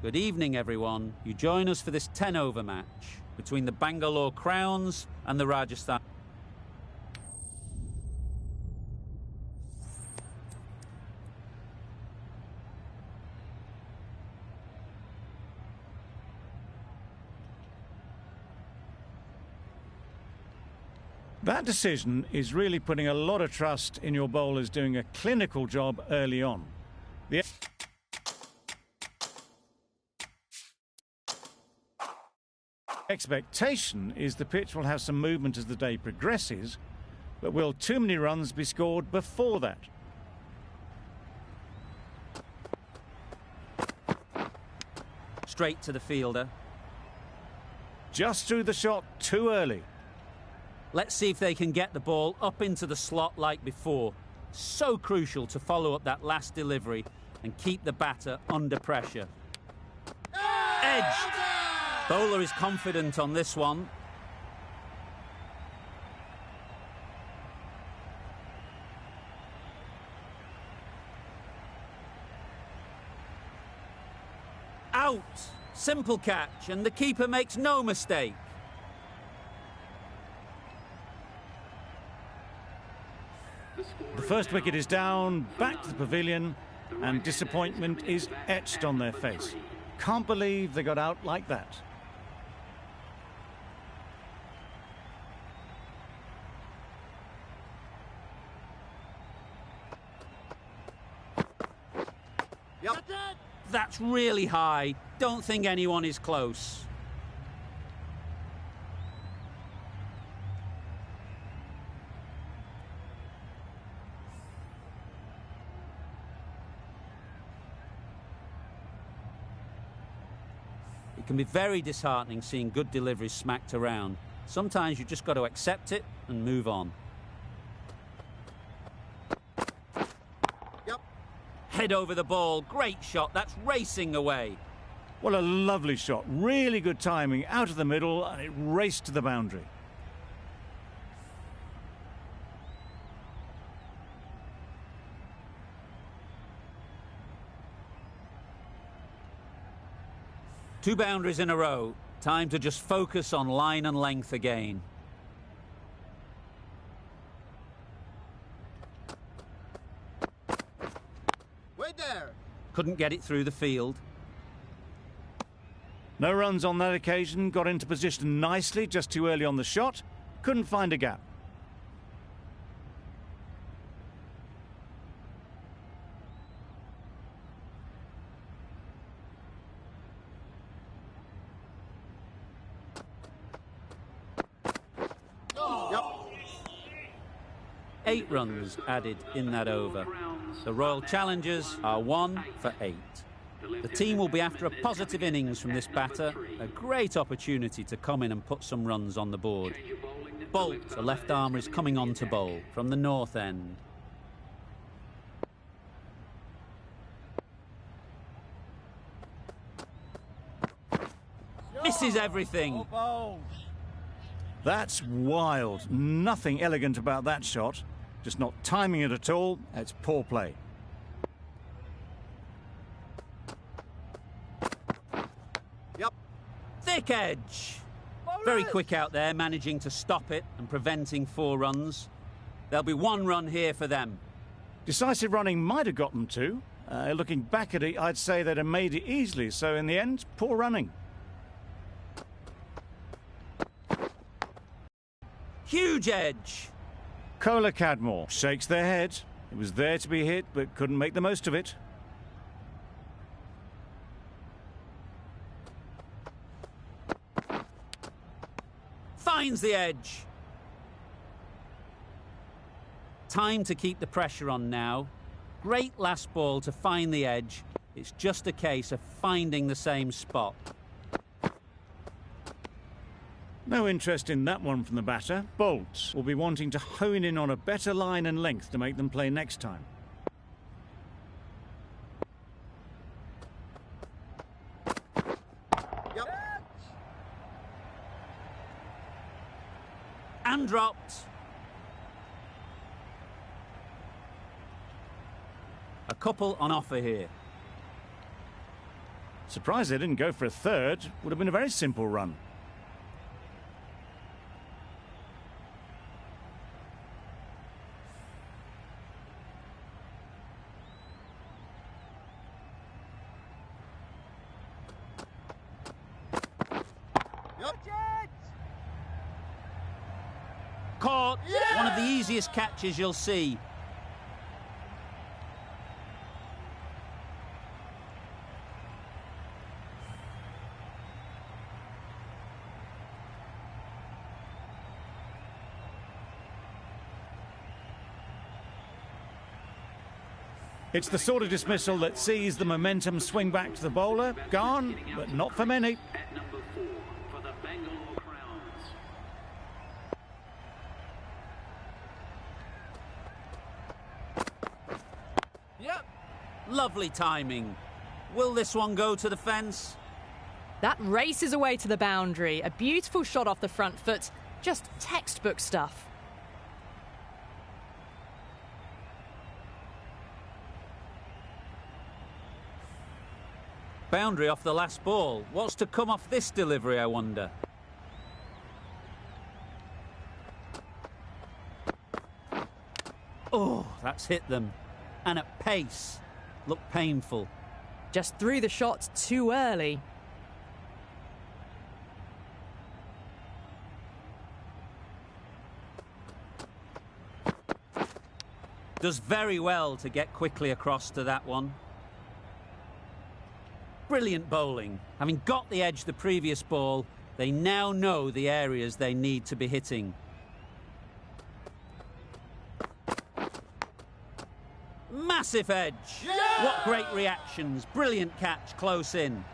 Good evening, everyone. You join us for this 10-over match between the Bangalore Crowns and the Rajasthan. That decision is really putting a lot of trust in your bowlers doing a clinical job early on. The expectation is the pitch will have some movement as the day progresses, but will too many runs be scored before that? Straight to the fielder. Just threw the shot too early. Let's see if they can get the ball up into the slot like before. So crucial to follow up that last delivery and keep the batter under pressure. Edged! Bowler is confident on this one. Out! Simple catch, and the keeper makes no mistake. The first wicket is down, back to the pavilion, and disappointment is etched on their face. Can't believe they got out like that. Yep. That's really high. Don't think anyone is close. It can be very disheartening seeing good deliveries smacked around. Sometimes you've just got to accept it and move on. Yep. Head over the ball. Great shot. That's racing away. What a lovely shot. Really good timing. Out of the middle, and it raced to the boundary. Two boundaries in a row. Time to just focus on line and length again. Wait there. Couldn't get it through the field. No runs on that occasion. Got into position nicely, just too early on the shot. Couldn't find a gap. Yep. 8 runs added in that over. The Royal Challengers are 1 for 8. The team will be after a positive innings from this batter. A great opportunity to come in and put some runs on the board. Bolt, the left armer, is coming on to bowl from the north end. Misses everything. That's wild. Nothing elegant about that shot. Just not timing it at all. It's poor play. Yep. Thick edge. Very quick out there, managing to stop it and preventing 4 runs. There'll be 1 run here for them. Decisive running might have got them 2. Looking back at it, I'd say they'd have made it easily. So in the end, poor running. Huge edge. Kohler Cadmore shakes their head. It was there to be hit, but couldn't make the most of it. Finds the edge. Time to keep the pressure on now. Great last ball to find the edge. It's just a case of finding the same spot. No interest in that one from the batter. Bolt will be wanting to hone in on a better line and length to make them play next time. Yep. And dropped. A couple on offer here. Surprised they didn't go for a third. Would have been a very simple run. Caught. Yeah! One of the easiest catches you'll see. It's the sort of dismissal that sees the momentum swing back to the bowler. Gone, but not for many. At number 4 for the Bangalore Crowns. Yep. Lovely timing. Will this one go to the fence? That races away to the boundary. A beautiful shot off the front foot. Just textbook stuff. Boundary off the last ball. What's to come off this delivery, I wonder? Oh, that's hit them. And at pace. Looked painful. Just threw the shot too early. Does very well to get quickly across to that one. Brilliant bowling. Having got the edge the previous ball, they now know the areas they need to be hitting. Massive edge. Yeah! What great reactions. Brilliant catch close in.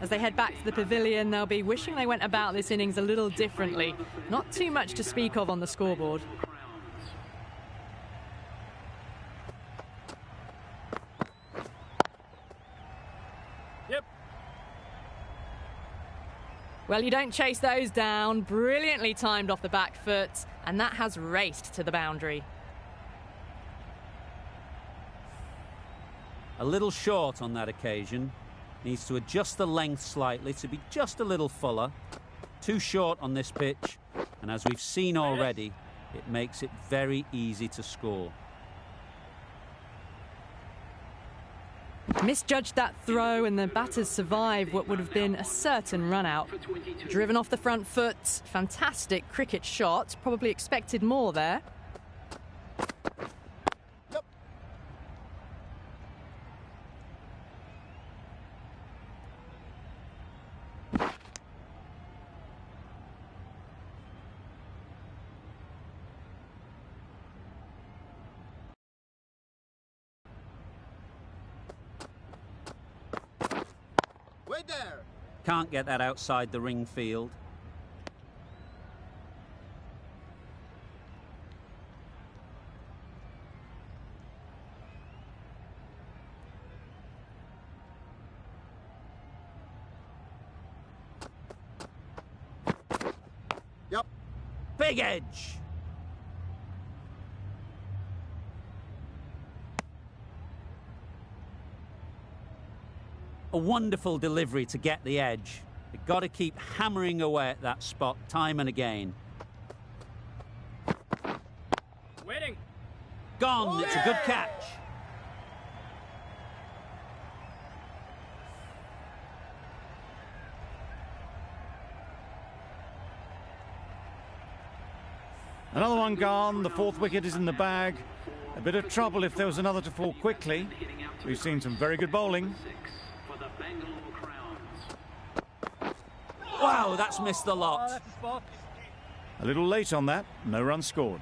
As they head back to the pavilion, they'll be wishing they went about this innings a little differently. Not too much to speak of on the scoreboard. Yep. Well, you don't chase those down. Brilliantly timed off the back foot, and that has raced to the boundary. A little short on that occasion. Needs to adjust the length slightly to be just a little fuller. Too short on this pitch, and as we've seen already, it makes it very easy to score. Misjudged that throw, and the batters survive what would have been a certain run-out. Driven off the front foot, fantastic cricket shot. Probably expected more there. Wait there. Can't get that outside the ring field. Yep. Big edge. A wonderful delivery to get the edge. You've got to keep hammering away at that spot time and again. Waiting. Gone. Oh, it's a good catch. Another one gone. The fourth wicket is in the bag. A bit of trouble if there was another to fall quickly. We've seen some very good bowling. Wow, that's missed the lot. A little late on that. No run scored.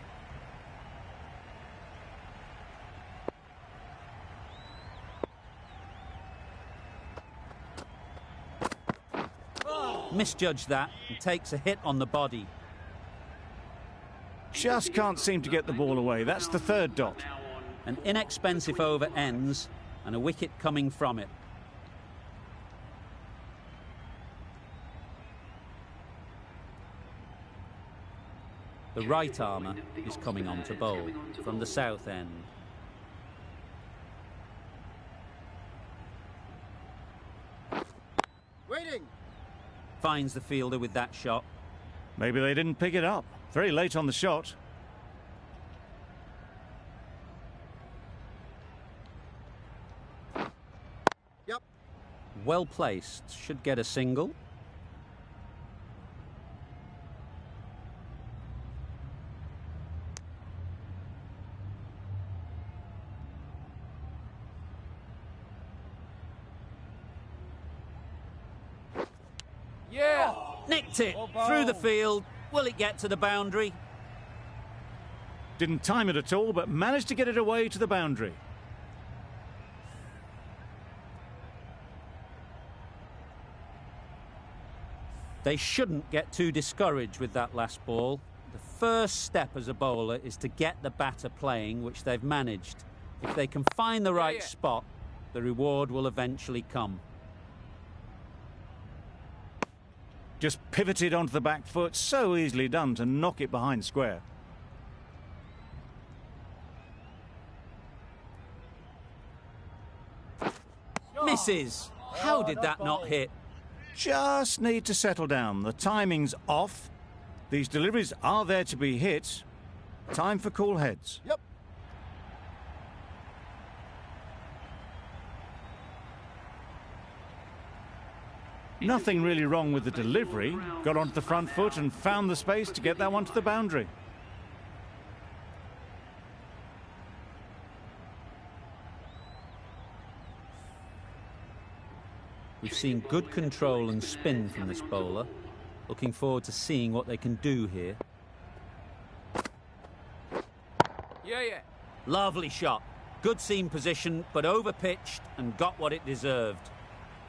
Misjudged that and takes a hit on the body. Just can't seem to get the ball away. That's the third dot. An inexpensive over ends and a wicket coming from it. The right armour is coming on to bowl from the south end. Waiting. Finds the fielder with that shot. Maybe they didn't pick it up. Very late on the shot. Yep. Well placed, should get a single. Yeah. Nicked it through the field. Will it get to the boundary? Didn't time it at all, but managed to get it away to the boundary. They shouldn't get too discouraged with that last ball. The first step as a bowler is to get the batter playing, which they've managed. If they can find the right spot, the reward will eventually come. Just pivoted onto the back foot, so easily done to knock it behind square. Misses. How did that not hit? Just need to settle down. The timing's off. These deliveries are there to be hit. Time for cool heads. Yep. Nothing really wrong with the delivery. Got onto the front foot and found the space to get that one to the boundary. We've seen good control and spin from this bowler. Looking forward to seeing what they can do here. Yeah. Lovely shot. Good seam position, but overpitched and got what it deserved.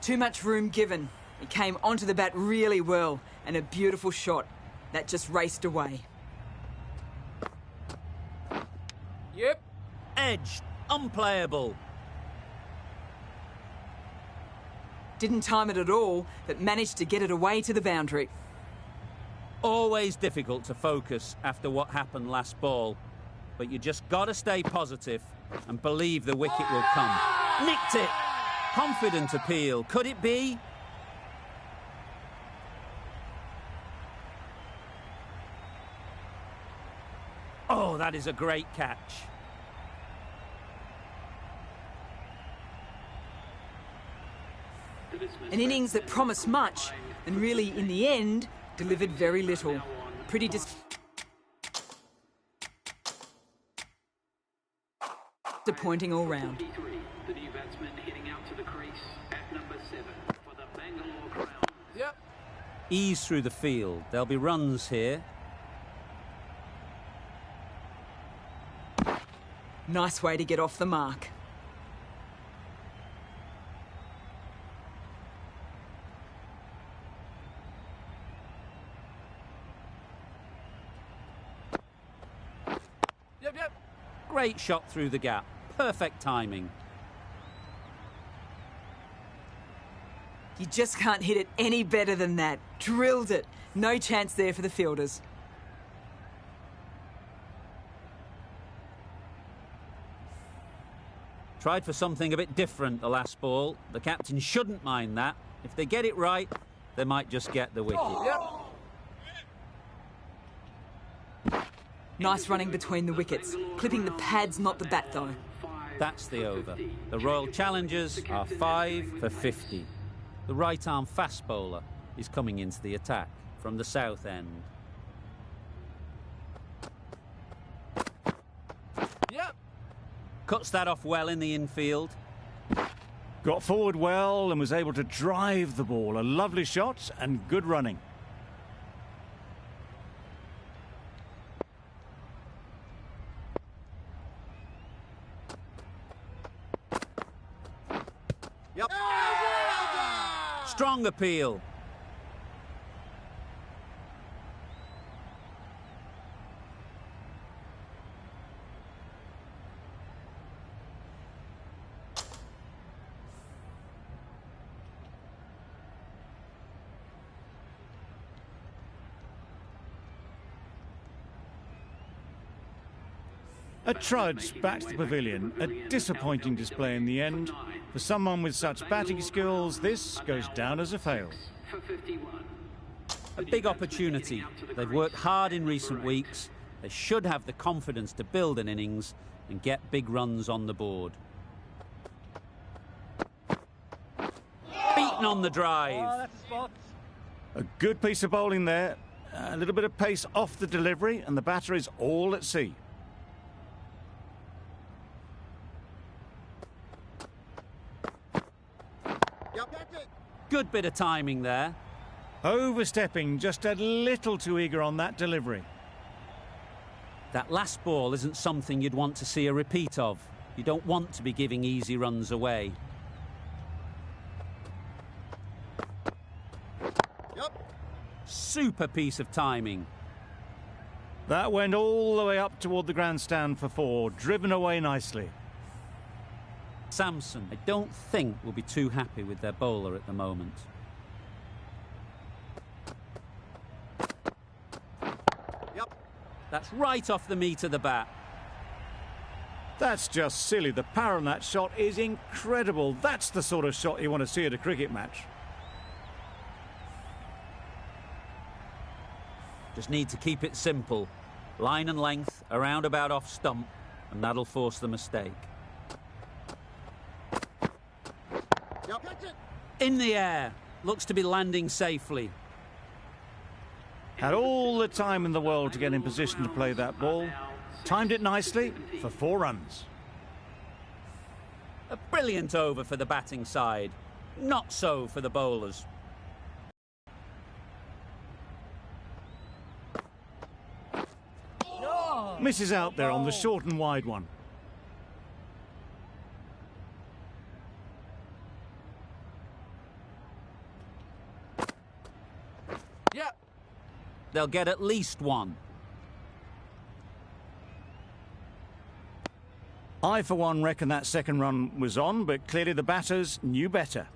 Too much room given. It came onto the bat really well, and a beautiful shot. That just raced away. Yep. Edged. Unplayable. Didn't time it at all, but managed to get it away to the boundary. Always difficult to focus after what happened last ball. But you just got to stay positive and believe the wicket will come. Nicked it. Confident appeal. Could it be? Oh, that is a great catch. An innings that promised much, and really, in the end, delivered very little. Pretty disappointing all round. The new batsman heading out to the crease at number 7 for the Bangalore Crown. Yep. Ease through the field. There'll be runs here. Nice way to get off the mark. Yep. Great shot through the gap. Perfect timing. You just can't hit it any better than that. Drilled it. No chance there for the fielders. Tried for something a bit different the last ball. The captain shouldn't mind that. If they get it right, they might just get the wicket. Nice running between the wickets. Clipping the pads, not the bat, though. That's the over. The Royal Challengers are 5 for 50. The right-arm fast bowler is coming into the attack from the south end. Yep. Cuts that off well in the infield. Got forward well and was able to drive the ball. A lovely shot and good running. Yep. Strong appeal. A trudge back to the pavilion. A disappointing display in the end. For someone with such batting skills, this goes down as a fail. For 51. A big opportunity. They've worked hard in recent weeks. They should have the confidence to build an innings and get big runs on the board. Beaten on the drive. A good piece of bowling there. A little bit of pace off the delivery, and the batter is all at sea. Yep, that's it. Good bit of timing there. Overstepping, just a little too eager on that delivery. That last ball isn't something you'd want to see a repeat of. You don't want to be giving easy runs away. Yep. Super piece of timing. That went all the way up toward the grandstand for 4, driven away nicely. Samson, I don't think, will be too happy with their bowler at the moment. Yep. That's right off the meat of the bat. That's just silly. The power on that shot is incredible. That's the sort of shot you want to see at a cricket match. Just need to keep it simple. Line and length, around about off stump, and that'll force the mistake. Yep, that's it. In the air. Looks to be landing safely. Had all the time in the world to get in position to play that ball. Timed it nicely for 4 runs. A brilliant over for the batting side. Not so for the bowlers. Misses out there on the short and wide one. Yep. They'll get at least one. I, for one, reckon that second run was on, but clearly the batters knew better.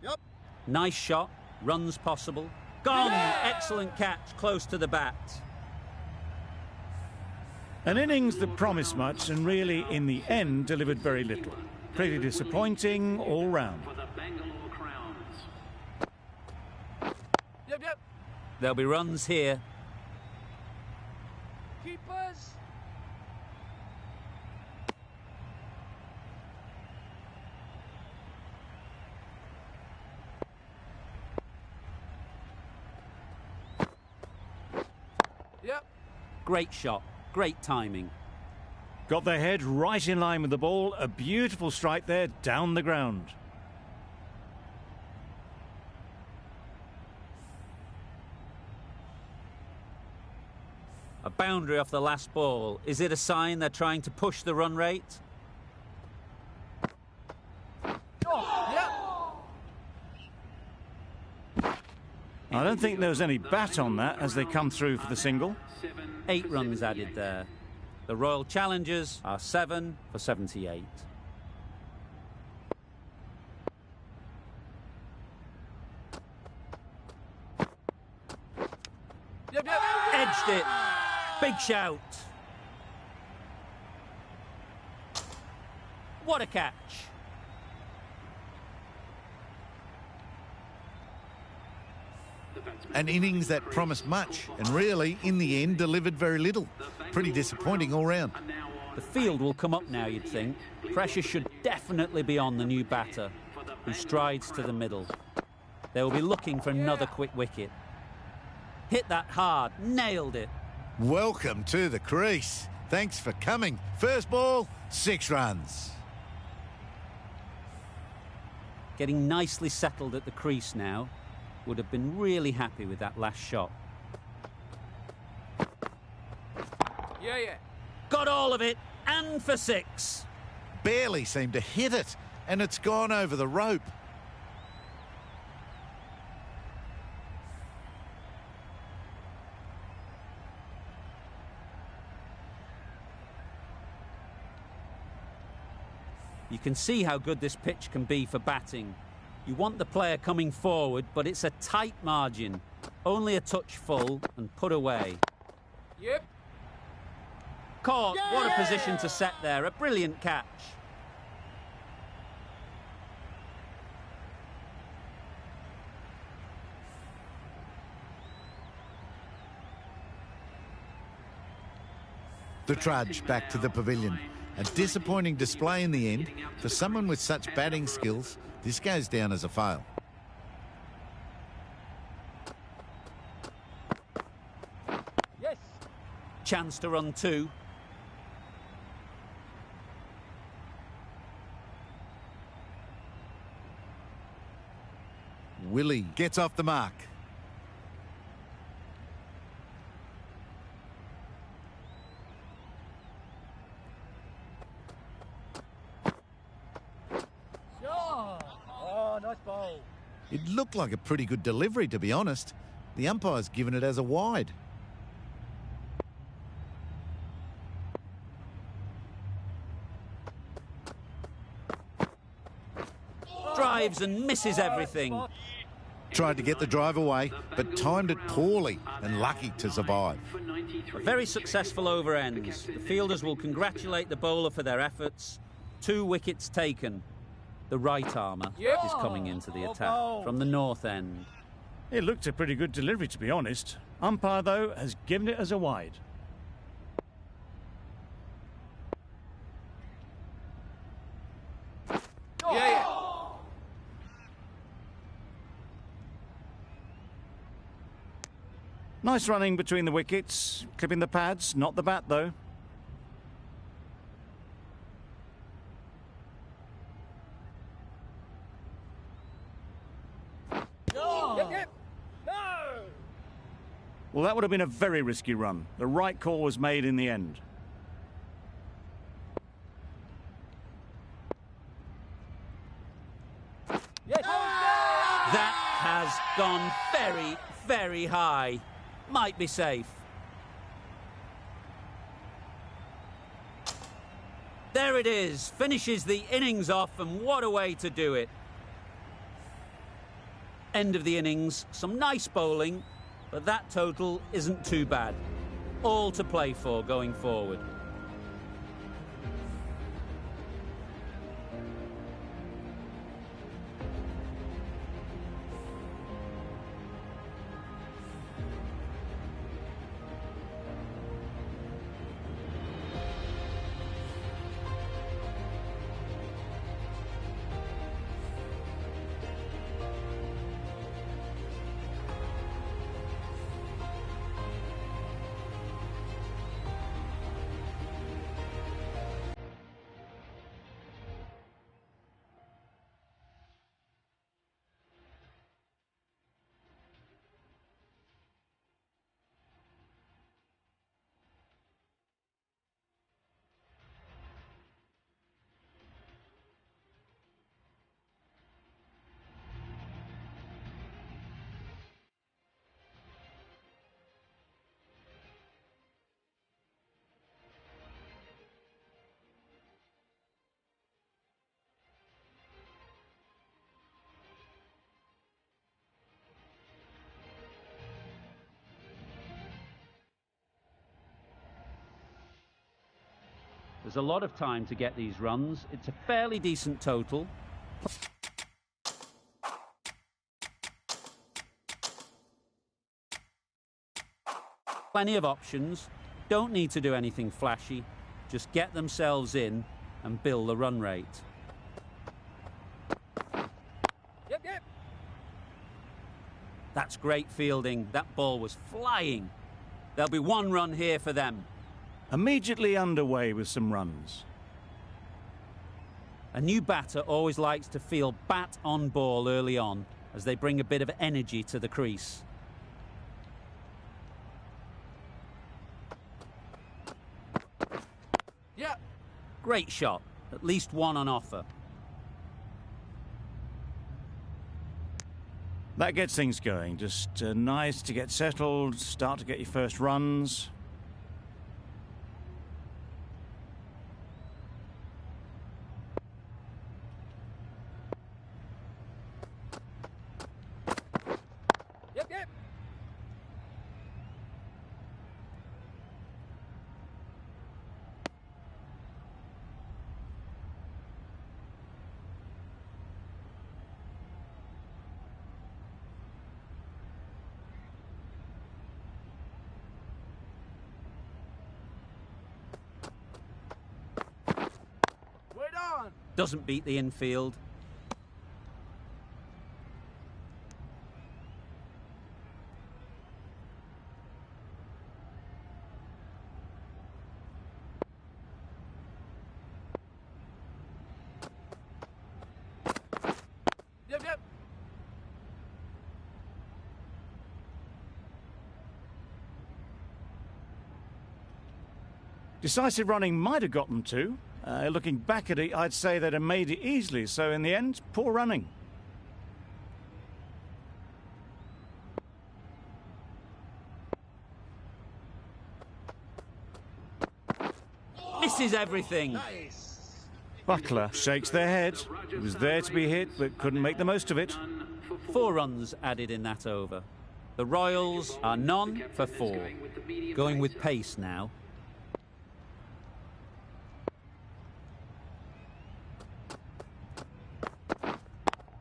Yep. Nice shot. Runs possible. Gone! Excellent catch, close to the bat. An innings that promised much and really, in the end, delivered very little. Pretty disappointing all round. For the Bangalore Crowns. Yep, yep. There'll be runs here. Keepers. Yep. Great shot. Great timing. Got their head right in line with the ball. A beautiful strike there down the ground. A boundary off the last ball. Is it a sign they're trying to push the run rate? Oh, yep. I don't think there was any bat on that as they come through for the single. 8 runs added there. The Royal Challengers are 7 for 78. Yep, yep. Edged it. Big shout. What a catch. An innings that promised much and really, in the end, delivered very little. Pretty disappointing all round. The field will come up now, you'd think. Pressure should definitely be on the new batter, who strides to the middle. They will be looking for another quick wicket. Hit that hard. Nailed it. Welcome to the crease. Thanks for coming. First ball, 6 runs. Getting nicely settled at the crease now. Would have been really happy with that last shot. Yeah, yeah. Got all of it, and for 6. Barely seemed to hit it, and it's gone over the rope. You can see how good this pitch can be for batting. You want the player coming forward, but it's a tight margin. Only a touch full and put away. Yep. Caught. What a position to set there. A brilliant catch. The trudge back to the pavilion. A disappointing display in the end. For someone with such batting skills, this goes down as a fail. Yes. Chance to run two. Willie gets off the mark. Oh, nice bowl. It looked like a pretty good delivery, to be honest. The umpire's given it as a wide. Drives and misses everything. Tried to get the drive away, but timed it poorly and lucky to survive. A very successful over ends. The fielders will congratulate the bowler for their efforts. 2 wickets taken. The right armour is coming into the attack from the north end. It looked a pretty good delivery, to be honest. Umpire, though, has given it as a wide. Yeah. Nice running between the wickets, clipping the pads, not the bat, though. Yep. No. Well, that would have been a very risky run. The right call was made in the end. Yes. That has gone very, very high. Might be safe. There it is. Finishes the innings off, and what a way to do it. End of the innings. Some nice bowling, but that total isn't too bad. All to play for going forward. There's a lot of time to get these runs. It's a fairly decent total. Plenty of options. Don't need to do anything flashy. Just get themselves in and build the run rate. Yep. That's great fielding. That ball was flying. There'll be 1 run here for them. Immediately underway with some runs. A new batter always likes to feel bat on ball early on as they bring a bit of energy to the crease. Yeah. Great shot. At least 1 on offer. That gets things going. Just nice to get settled, start to get your first runs. Doesn't beat the infield. Yep, yep. Decisive running might have got them to. Looking back at it, I'd say they'd have made it easily. So in the end, poor running. Misses everything. Butler shakes their head. He was there to be hit, but couldn't make the most of it. 4 runs added in that over. The Royals are none for 4. Going with pace now.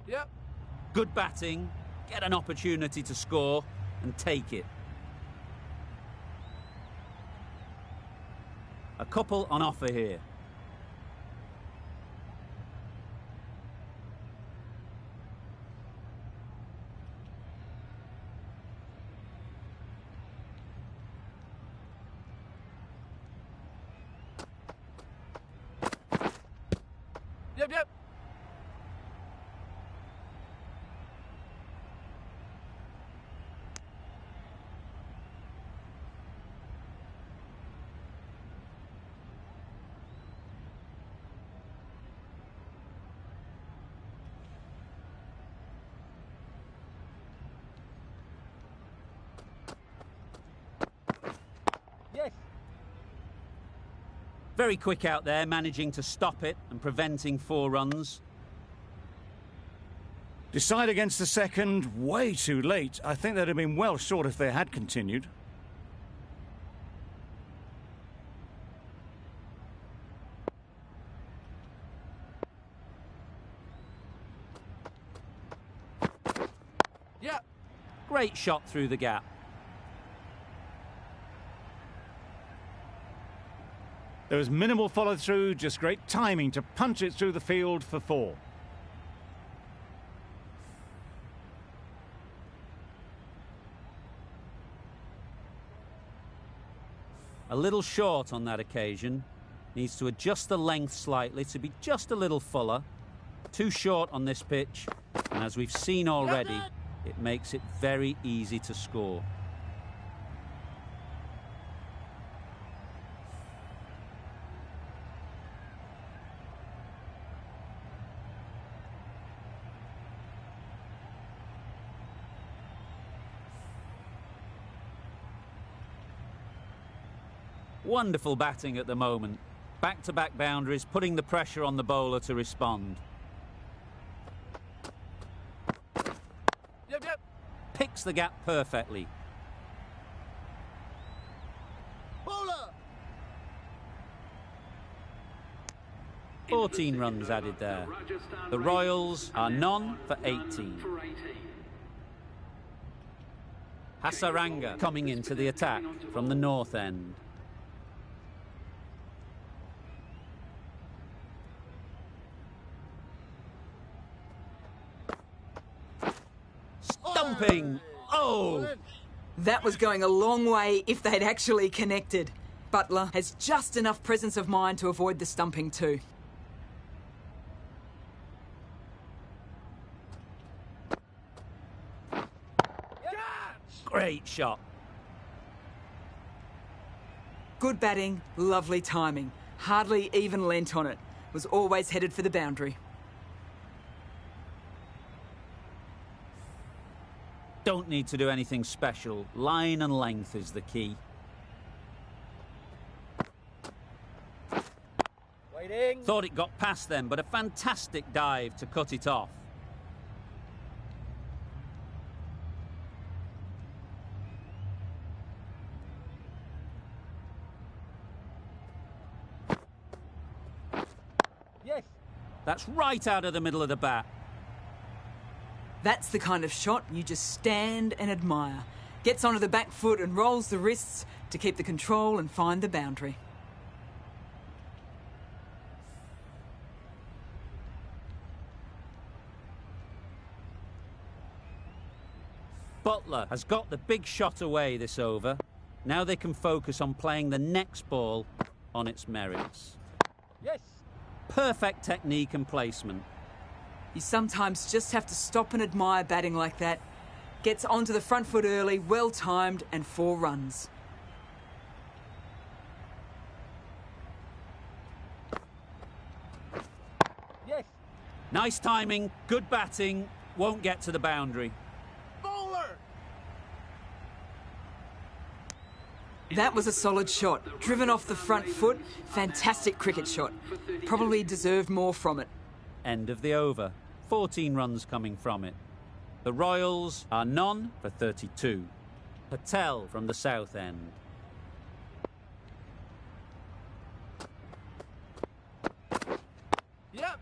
Yep. Good batting. Get an opportunity to score and take it. A couple on offer here. Yep, yep. Yes. Very quick out there, managing to stop it and preventing 4 runs. Decide against the second, way too late. I think they'd have been well short if they had continued. Yeah. Great shot through the gap. There was minimal follow-through, just great timing to punch it through the field for 4. A little short on that occasion. Needs to adjust the length slightly to be just a little fuller. Too short on this pitch. And as we've seen already, it makes it very easy to score. Wonderful batting at the moment. Back-to-back boundaries, putting the pressure on the bowler to respond. Yep, yep. Picks the gap perfectly. Bowler. 14 runs added there. The Royals are none for 18. Hasaranga coming into the attack from the north end. Stumping! Oh! That was going a long way if they'd actually connected. Butler has just enough presence of mind to avoid the stumping too. Great shot. Good batting, lovely timing. Hardly even lent on it. Was always headed for the boundary. Don't need to do anything special. Line and length is the key. Waiting. Thought it got past them, but a fantastic dive to cut it off. Yes. That's right out of the middle of the bat. That's the kind of shot you just stand and admire. Gets onto the back foot and rolls the wrists to keep the control and find the boundary. Buttler has got the big shot away this over. Now they can focus on playing the next ball on its merits. Yes. Perfect technique and placement. You sometimes just have to stop and admire batting like that. Gets onto the front foot early, well timed, and 4 runs. Yes. Nice timing, good batting, won't get to the boundary. Bowler. That was a solid shot. Driven off the front foot, fantastic cricket shot. Probably deserved more from it. End of the over. 14 runs coming from it. The Royals are none for 32. Patel from the south end. Yep.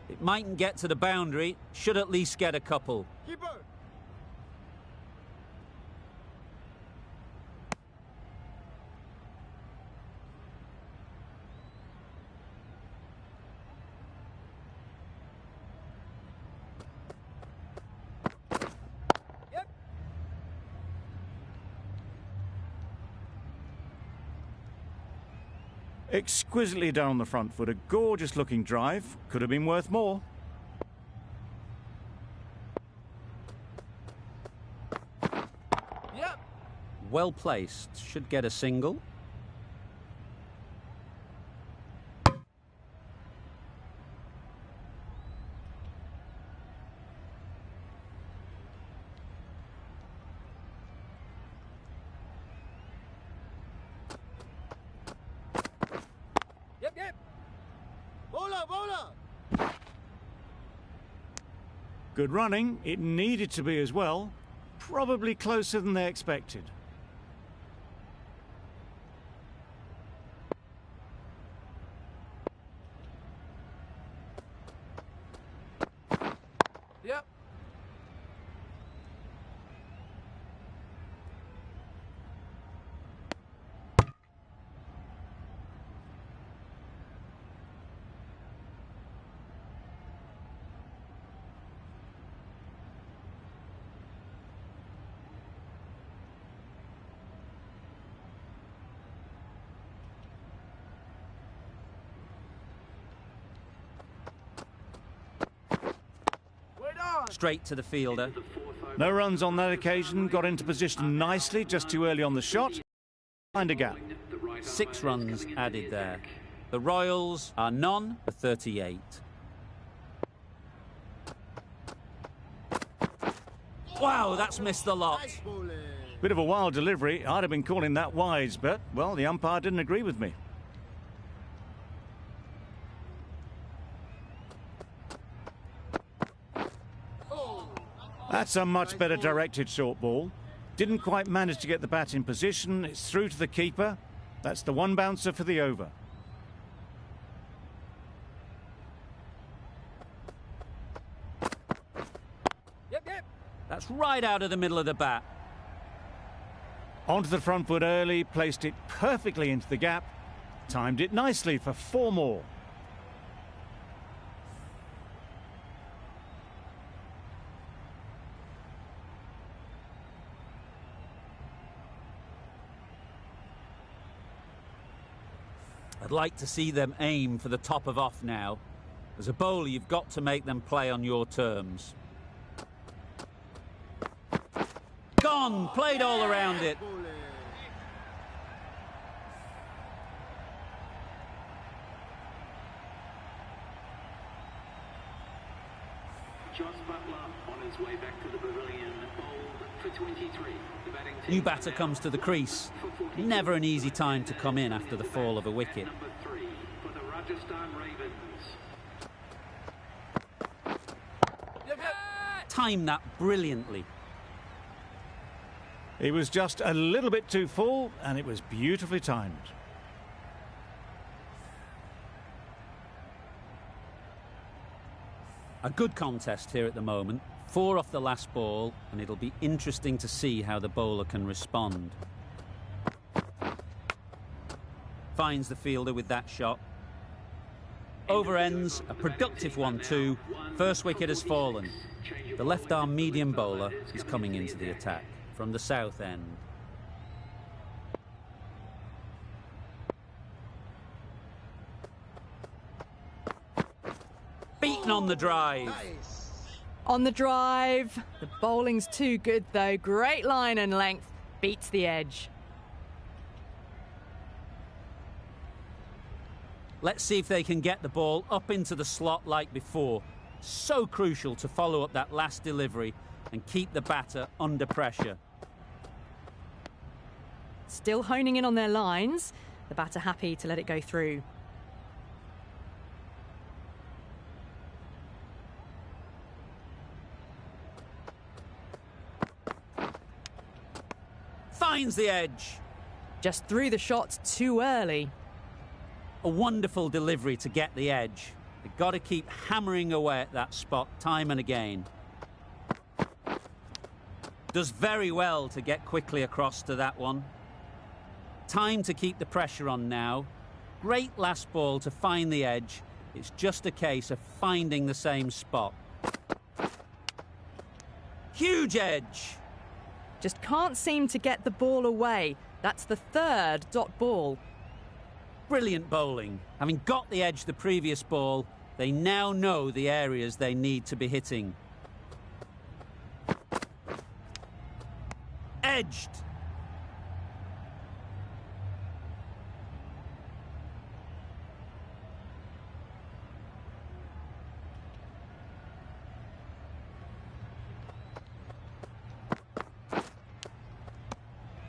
It mightn't get to the boundary, should at least get a couple. Keeper. Yep. Exquisitely down the front foot, a gorgeous looking drive. Could have been worth more. Yep. Well placed, should get a single. Yep. Yep. Bowler. Bowler. Good running. It needed to be as well. Probably closer than they expected. Yep. Wait on. Straight to the fielder. No runs on that occasion. Got into position nicely, just too early on the shot. Find a gap. 6 runs added there. The Royals are none for 38. Wow, that's missed the lot. Nice bowling. Bit of a wild delivery. I'd have been calling that wise, but, well, the umpire didn't agree with me. That's a much better directed short ball. Didn't quite manage to get the bat in position. It's through to the keeper. That's the one bouncer for the over. Yep. Yep. That's right out of the middle of the bat. Onto the front foot early, placed it perfectly into the gap. Timed it nicely for 4 more. I'd like to see them aim for the top of off now. As a bowler, you've got to make them play on your terms. Gone! Played all around it. Bowling. Josh Buttler on his way back to the pavilion, bowled for 23. The batting team New batter comes to the crease. Never an easy time to come in after the fall of a wicket. number 3 for the Rajasthan Ravens. Yep. Yep. Timed that brilliantly. It was just a little bit too full, and it was beautifully timed. A good contest here at the moment. 4 off the last ball, and it'll be interesting to see how the bowler can respond. Finds the fielder with that shot. Over ends, a productive 1-2. First wicket has fallen. The left-arm medium bowler is coming into the attack. from the south end. Beaten on the drive. Nice. On the drive. The bowling's too good, though. Great line and length. Beats the edge. Let's see if they can get the ball up into the slot like before. So crucial to follow up that last delivery and keep the batter under pressure. Still honing in on their lines. The batter happy to let it go through. Finds the edge. Just threw the shot too early. A wonderful delivery to get the edge. They've got to keep hammering away at that spot time and again. Does very well to get quickly across to that one. Time to keep the pressure on now. Great last ball to find the edge. It's just a case of finding the same spot. Huge edge. Just can't seem to get the ball away. That's the third dot ball. Brilliant bowling. Having got the edge the previous ball, they now know the areas they need to be hitting. Edged.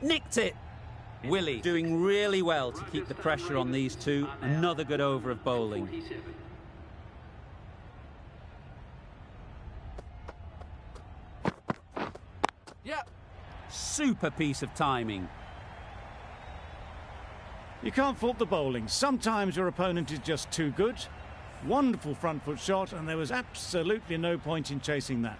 Nicked it. Willie doing really well to keep the pressure on these two. Another good over of bowling. Yeah. Super piece of timing. You can't fault the bowling. Sometimes your opponent is just too good. Wonderful front foot shot, and there was absolutely no point in chasing that.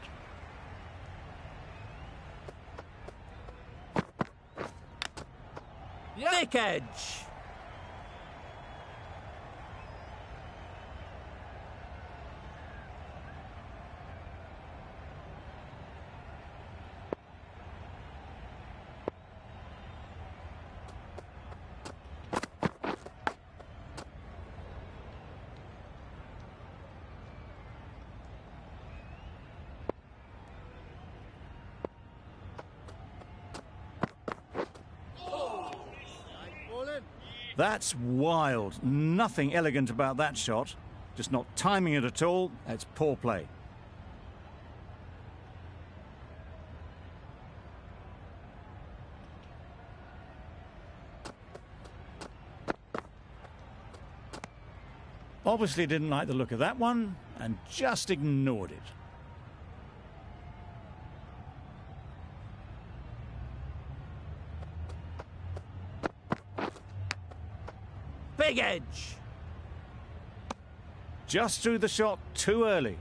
Thick edge. That's wild. Nothing elegant about that shot. Just not timing it at all. It's poor play. Obviously didn't like the look of that one and just ignored it. Big edge. Just threw the shot too early.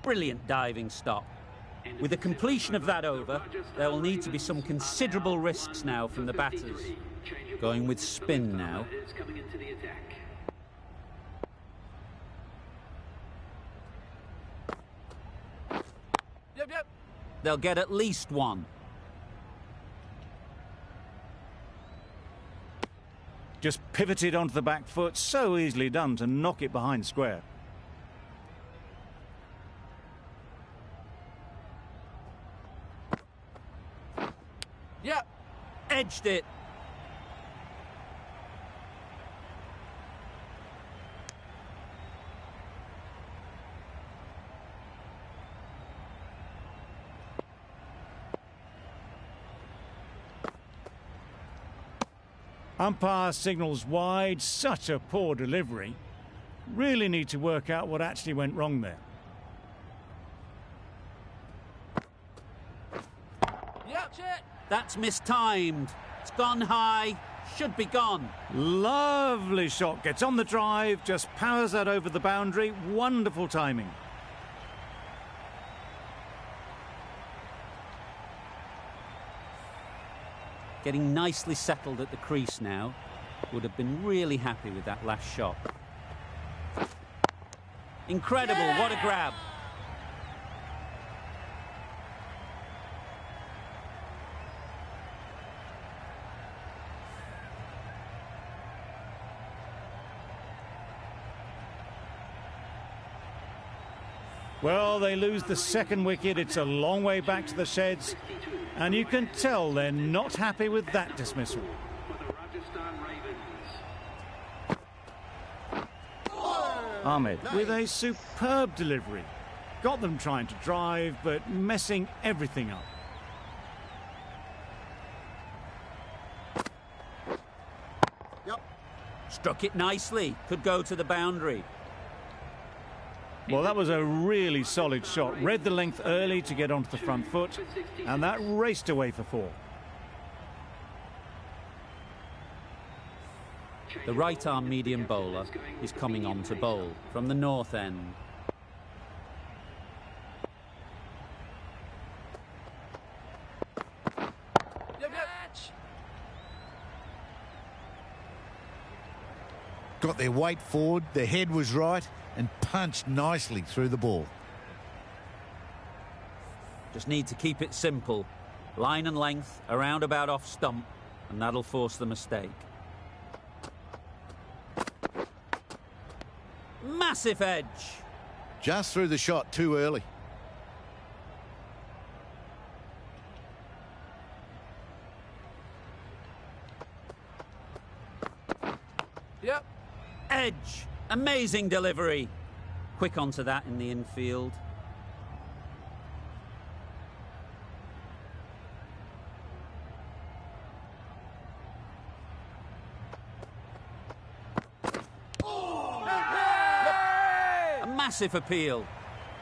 Brilliant diving stop. With the completion of that over, there will need to be some considerable risks now from the batters. Going with spin now. Yep. They'll get at least one. Just pivoted onto the back foot. So easily done to knock it behind square. Yeah. Edged it. Umpire signals wide. Such a poor delivery. Really need to work out what actually went wrong there. Yep. Shit. That's mistimed. It's gone high. Should be gone. Lovely shot. Gets on the drive. Just powers that over the boundary. Wonderful timing. Getting nicely settled at the crease now. would have been really happy with that last shot. Incredible, what a grab. Well, they lose the second wicket. It's a long way back to the sheds, and you can tell they're not happy with that dismissal. For the Rajasthan Ravens. Ahmed with a superb delivery. Got them trying to drive, but messing everything up. Struck it nicely, could go to the boundary. Well, that was a really solid shot. Read the length early to get onto the front foot, and that raced away for 4. The right-arm medium bowler is coming on to bowl from the north end. Got their weight forward, their head was right, and punched nicely through the ball. Just need to keep it simple. Line and length, around about off stump, and that'll force the mistake. Massive edge. Just threw the shot too early. Yep. Edge. Amazing delivery. Quick onto that in the infield. A massive appeal.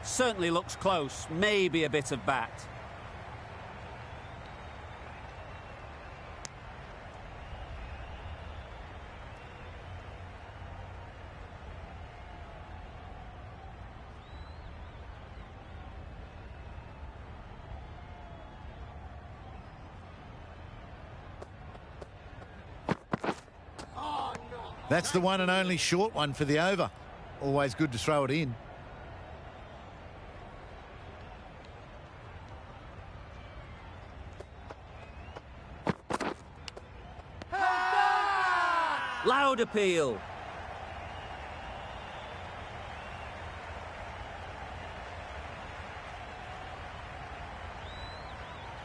Certainly looks close. Maybe a bit of bat. That's the one and only short one for the over. Always good to throw it in. Loud appeal.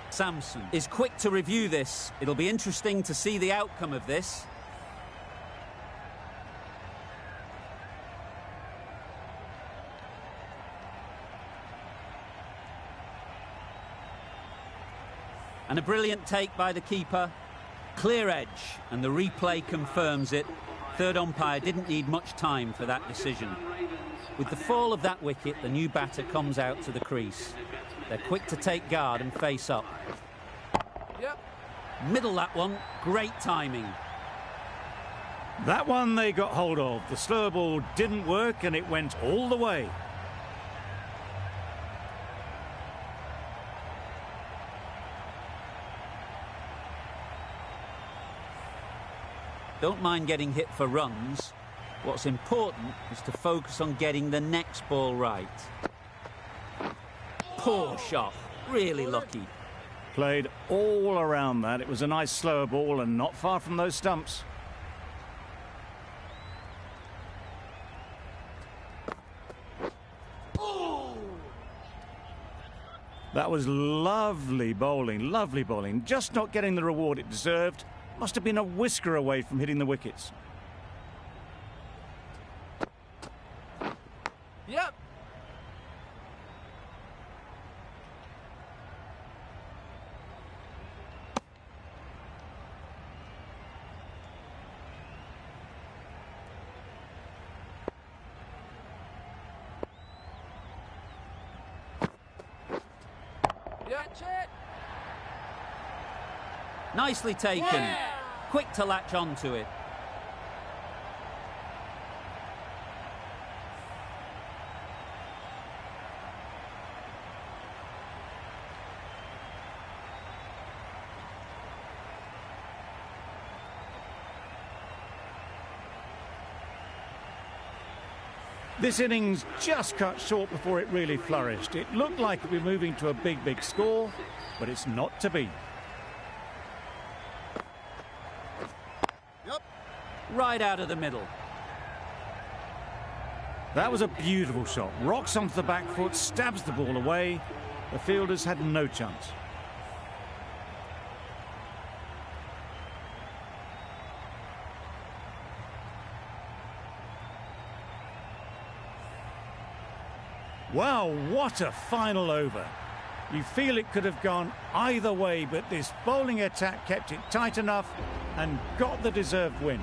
Samson is quick to review this. It'll be interesting to see the outcome of this. And a brilliant take by the keeper. Clear edge, and the replay confirms it. Third umpire didn't need much time for that decision. With the fall of that wicket, the new batter comes out to the crease. They're quick to take guard and face up. Yep. Middle that one, great timing. That one they got hold of. The slower ball didn't work, and it went all the way. Don't mind getting hit for runs. What's important is to focus on getting the next ball right. Poor shot. Really lucky. Played all around that. It was a nice slower ball and not far from those stumps. That was lovely bowling, just not getting the reward it deserved. Must have been a whisker away from hitting the wickets. Yep. Catch it. Nicely taken. Yeah. Quick to latch onto it. This innings just cut short before it really flourished. It looked like it would be moving to a big score, but it's not to be. Yep. Right out of the middle. That was a beautiful shot. Rocks onto the back foot, stabs the ball away. The fielders had no chance. Wow, what a final over. You feel it could have gone either way, but this bowling attack kept it tight enough and got the deserved win.